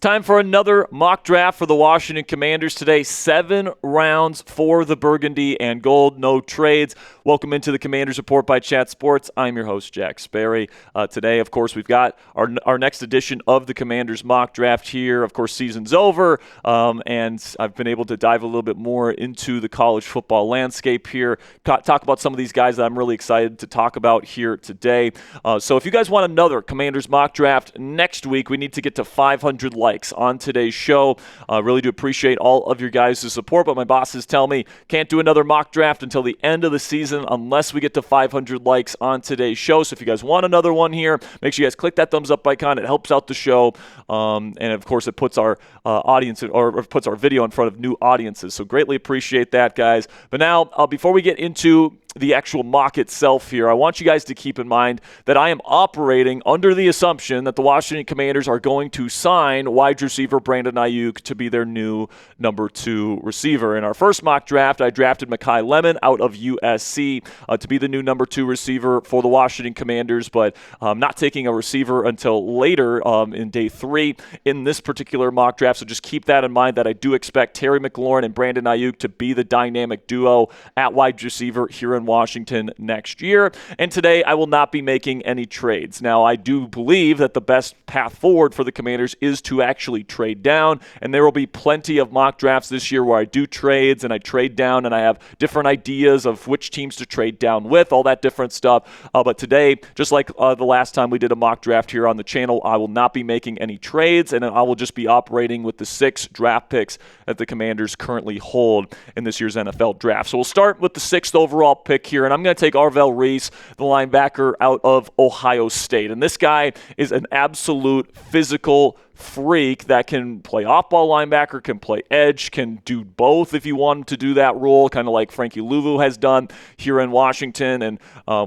time for another mock draft for the Washington Commanders today. 7 rounds for the Burgundy and Gold. No trades. Welcome into the Commanders Report by Chat Sports. I'm your host, Jack Sperry. Today, of course, we've got our next edition of the Commanders mock draft here. Of course, season's over, and I've been able to dive a little bit more into the college football landscape here. Talk about some of these guys that I'm really excited to talk about here today. So if you guys want another Commanders mock draft next week, we need to get to 500 likes on today's show. Really do appreciate all of your guys' support, but my bosses tell me can't do another mock draft until the end of the season unless we get to 500 likes on today's show. So if you guys want another one here, make sure you guys click that thumbs up icon. It helps out the show, and of course it puts our audience or puts our video in front of new audiences. So greatly appreciate that, guys. But now, before we get into the actual mock itself here, I want you guys to keep in mind that I am operating under the assumption that the Washington Commanders are going to sign wide receiver Brandon Ayuk to be their new number 2 receiver. In our first mock draft, I drafted Mekhi Lemon out of USC to be the new number 2 receiver for the Washington Commanders, but not taking a receiver until later in day 3 in this particular mock draft. So just keep that in mind, that I do expect Terry McLaurin and Brandon Ayuk to be the dynamic duo at wide receiver here in Washington next year. And today I will not be making any trades. Now, I do believe that the best path forward for the Commanders is to actually trade down, and there will be plenty of mock drafts this year where I do trades and I trade down and I have different ideas of which teams to trade down with, all that different stuff. But today, just like the last time we did a mock draft here on the channel, I will not be making any trades, and I will just be operating with the 6 draft picks that the Commanders currently hold in this year's NFL draft. So we'll start with the 6th overall pick here, and I'm going to take ARVELL REESE, the linebacker out of Ohio State. And this guy is an absolute physical freak that can play off-ball linebacker, can play edge, can do both if you want him to do that role, kind of like Frankie Louvu has done here in Washington. And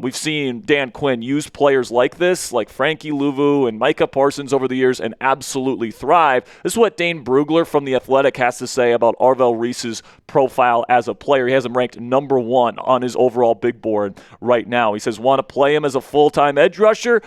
we've seen Dan Quinn use players like this, like Frankie Louvu and Micah Parsons over the years, and absolutely thrive. This is what Dane Brugler from The Athletic has to say about ARVELL REESE's profile as a player. He has him ranked number 1 on his overall big board right now. He says, want to play him as a full-time edge rusher?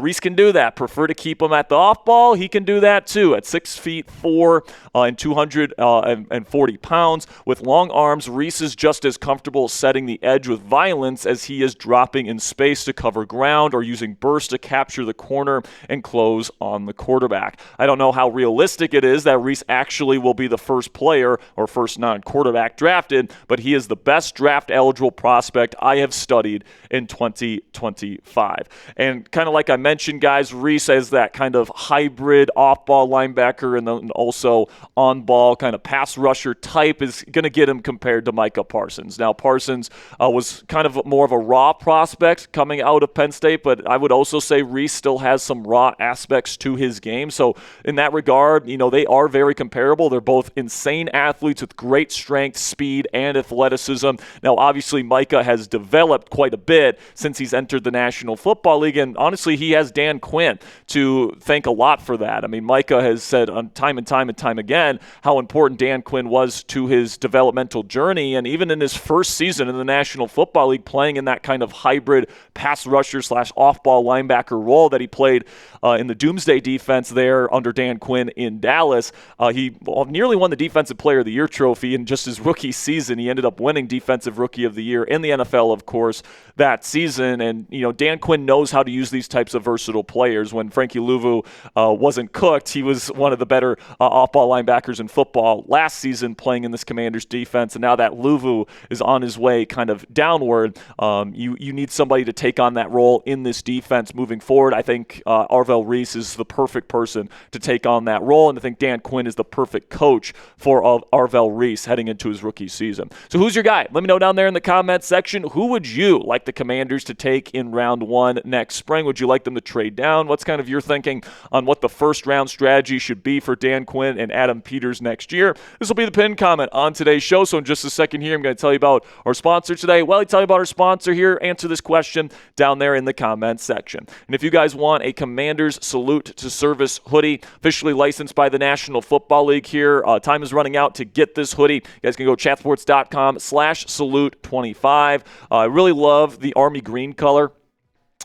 Reese can do that. Prefer to keep him at the off-ball? He can do that too. At 6'4" and 240 pounds with long arms, Reese is just as comfortable setting the edge with violence as he is dropping in space to cover ground or using burst to capture the corner and close on the quarterback. I don't know how realistic it is that Reese actually will be the first player or first non-quarterback drafted, but he is the best draft-eligible prospect I have studied in 2025. And kind of like I mentioned, guys, Reese has that kind of hybrid off-ball linebacker and then also on-ball kind of pass rusher type is going to get him compared to Micah Parsons. Now, Parsons was kind of more of a raw prospect coming out of Penn State, but I would also say Reese still has some raw aspects to his game. So in that regard, they are very comparable. They're both insane athletes with great strength, speed, and athleticism. Now, obviously, Micah has developed quite a bit since he's entered the National Football League, and honestly, he has Dan Quinn to thank a lot for that. I mean, Micah has said time and time again how important Dan Quinn was to his developmental journey, and even in his first season in the National Football League, playing in that kind of hybrid pass rusher / off-ball linebacker role that he played in the Doomsday defense there under Dan Quinn in Dallas. He nearly won the Defensive Player of the Year trophy in just his rookie season. He ended up winning Defensive Rookie of the Year in the NFL, of course, that season. And, Dan Quinn knows how to use these types of versatile players. When Frankie Louvu wasn't cooked, he was one of the better off-ball linebackers in football last season playing in this Commanders defense. And now that Louvu is on his way kind of downward, you need somebody to take on that role in this defense moving forward. I think ARVELL REESE is the perfect person to take on that role, and I think Dan Quinn is the perfect coach for ARVELL REESE heading into his rookie season. So who's your guy? Let me know down there in the comments section. Who would you like the Commanders to take in round 1 next spring? Would you like them to trade down? What's kind of your thinking on what the first round strategy should be for Dan Quinn and Adam Peters next year? This will be the pinned comment on today's show. So in just a second here, I'm going to tell you about our sponsor today. Well, I tell you about our sponsor here. Answer this question down there in the comments section. And if you guys want a Commanders Salute to Service hoodie, officially licensed by the National Football League here, time is running out to get this hoodie. You guys can go chatsports.com/salute25. I really love the army green color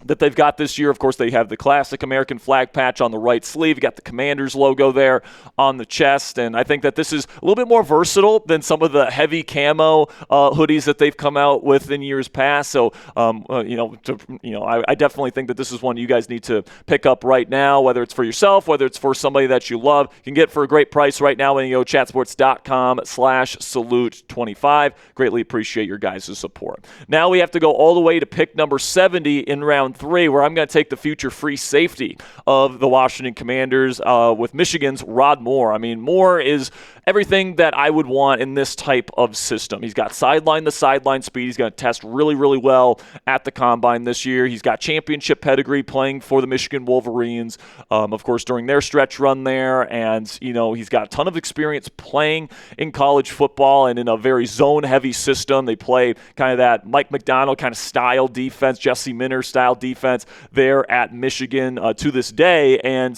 that they've got this year. Of course, they have the classic American flag patch on the right sleeve. You got the Commanders logo there on the chest, and I think that this is a little bit more versatile than some of the heavy camo hoodies that they've come out with in years past. So, I definitely think that this is one you guys need to pick up right now, whether it's for yourself, whether it's for somebody that you love. You can get it for a great price right now when you go chatsports.com/salute25. Greatly appreciate your guys' support. Now we have to go all the way to pick number 70 in round 3, where I'm going to take the future free safety of the Washington Commanders with Michigan's Rod Moore. I mean, Moore is everything that I would want in this type of system. He's got sideline-to-sideline speed. He's going to test really, really well at the Combine this year. He's got championship pedigree playing for the Michigan Wolverines, of course, during their stretch run there. And, he's got a ton of experience playing in college football and in a very zone-heavy system. They play kind of that Mike McDonald kind of style defense, Jesse Minter style defense there at Michigan to this day. And,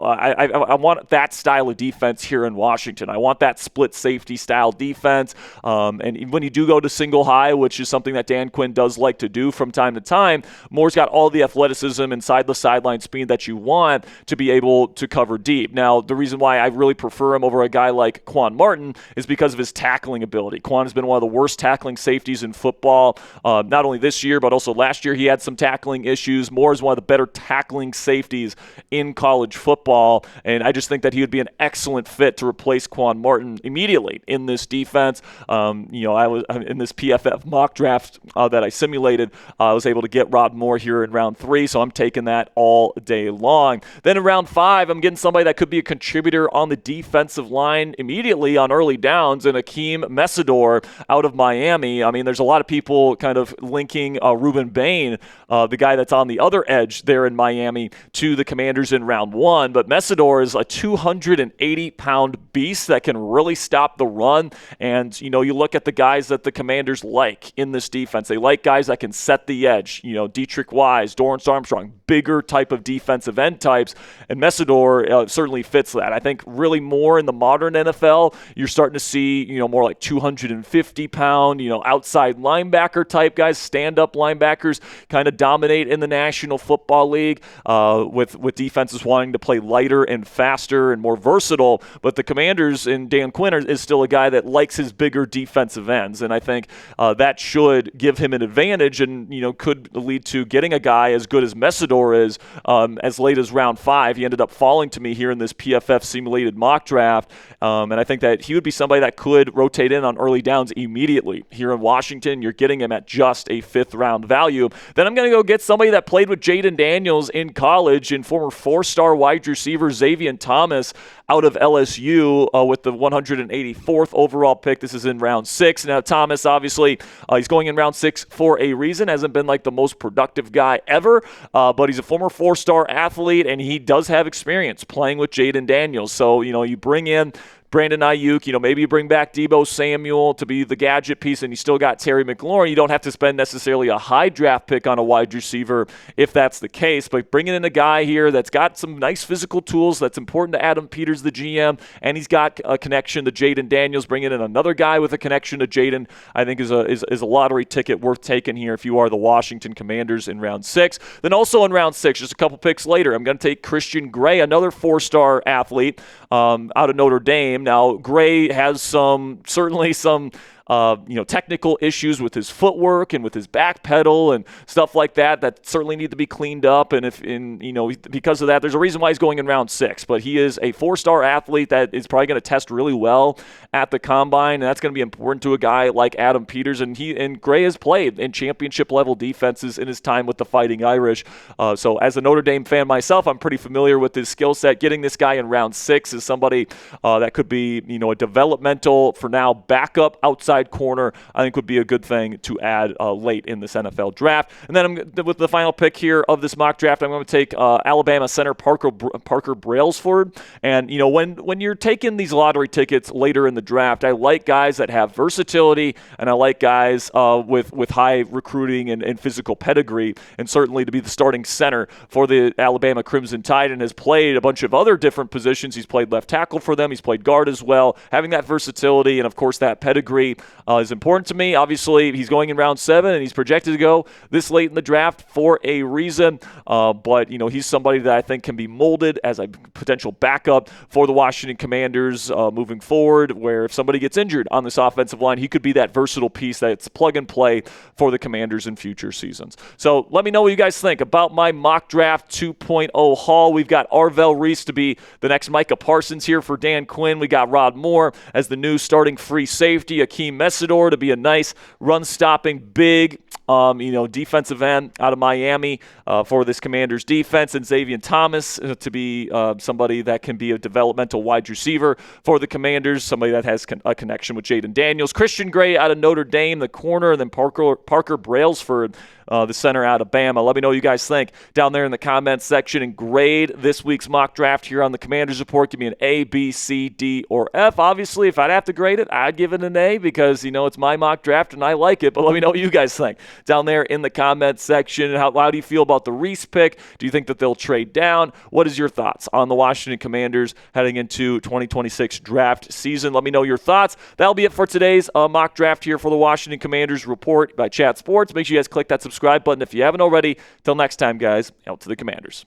I want that style of defense here in Washington. I want that split safety style defense. And when you do go to single high, which is something that Dan Quinn does like to do from time to time, Moore's got all the athleticism and side-to-sideline speed that you want to be able to cover deep. Now, the reason why I really prefer him over a guy like Quan Martin is because of his tackling ability. Quan has been one of the worst tackling safeties in football, not only this year, but also last year he had some tackling issues. Moore is one of the better tackling safeties in college football, and I just think that he would be an excellent fit to replace Quan Martin immediately in this defense. I was in this PFF mock draft that I simulated. I was able to get Rod Moore here in round 3, so I'm taking that all day long. Then in round 5, I'm getting somebody that could be a contributor on the defensive line immediately on early downs, and Akeem Messidor out of Miami. I mean, there's a lot of people kind of linking Ruben Bain, the guy that's on the other edge there in Miami, to the Commanders in round 1. But Messidor is a 280-pound beast that can really stop the run. And, you look at the guys that the Commanders like in this defense. They like guys that can set the edge. Dietrich Wise, Dorrance Armstrong, bigger type of defensive end types. And Messidor certainly fits that. I think really more in the modern NFL, you're starting to see, more like 250-pound, outside linebacker type guys, stand-up linebackers kind of dominate in the National Football League with defenses wanting to play lighter and faster and more versatile. But the Commanders and Dan Quinn is still a guy that likes his bigger defensive ends, and I think that should give him an advantage and could lead to getting a guy as good as Messidor is as late as round 5. He ended up falling to me here in this PFF simulated mock draft, and I think that he would be somebody that could rotate in on early downs immediately here in Washington. You're getting him at just a 5th round value. Then I'm going to go get somebody that played with Jaden Daniels in college and former 4-star wide receiver Xavier Thomas out of LSU with the 184th overall pick. This is in round 6. Now, Thomas, obviously, he's going in round 6 for a reason. Hasn't been like the most productive guy ever, but he's a former 4-star athlete, and he does have experience playing with Jaden Daniels. So, you bring in Brandon Ayuk, maybe you bring back Deebo Samuel to be the gadget piece, and you still got Terry McLaurin. You don't have to spend necessarily a high draft pick on a wide receiver if that's the case, but bringing in a guy here that's got some nice physical tools that's important to Adam Peters, the GM, and he's got a connection to Jaden Daniels. Bringing in another guy with a connection to Jaden, I think is a lottery ticket worth taking here if you are the Washington Commanders in round 6. Then also in round 6, just a couple picks later, I'm going to take Christian Gray, another 4-star athlete out of Notre Dame. Now, Gray has certainly some technical issues with his footwork and with his back pedal and stuff like that certainly need to be cleaned up. And because of that, there's a reason why he's going in round 6. But he is a 4-star athlete that is probably going to test really well at the Combine, and that's going to be important to a guy like Adam Peters. And Gray has played in championship level defenses in his time with the Fighting Irish. So as a Notre Dame fan myself, I'm pretty familiar with his skill set. Getting this guy in round 6 is somebody that could be a developmental for now backup outside corner, I think would be a good thing to add late in this NFL draft. And then with the final pick here of this mock draft, I'm going to take Alabama center Parker Brailsford. And when you're taking these lottery tickets later in the draft, I like guys that have versatility, and I like guys with high recruiting and physical pedigree, and certainly to be the starting center for the Alabama Crimson Tide, and has played a bunch of other different positions. He's played left tackle for them. He's played guard as well. Having that versatility and, of course, that pedigree is important to me. Obviously, he's going in round 7, and he's projected to go this late in the draft for a reason. But he's somebody that I think can be molded as a potential backup for the Washington Commanders moving forward, where if somebody gets injured on this offensive line, he could be that versatile piece that's plug and play for the Commanders in future seasons. So let me know what you guys think about my mock draft 2.0 haul. We've got ARVELL REESE to be the next Micah Parsons here for Dan Quinn. We got Rod Moore as the new starting free safety, Akeem Mesidor to be a nice run-stopping, big, defensive end out of Miami for this Commanders defense, and Xavier Thomas to be somebody that can be a developmental wide receiver for the Commanders, somebody that has a connection with Jaden Daniels. Christian Gray out of Notre Dame, the corner, and then Parker Brailsford, the center out of Bama. Let me know what you guys think down there in the comments section, and grade this week's mock draft here on the Commanders Report. Give me an A, B, C, D, or F. Obviously, if I'd have to grade it, I'd give it an A because, it's my mock draft and I like it. But let me know what you guys think down there in the comments section. How do you feel about the Reese pick? Do you think that they'll trade down? What is your thoughts on the Washington Commanders heading into 2026 draft season? Let me know your thoughts. That'll be it for today's mock draft here for the Washington Commanders Report by Chat Sports. Make sure you guys click that subscribe button if you haven't already. Till next time, guys, out to the Commanders.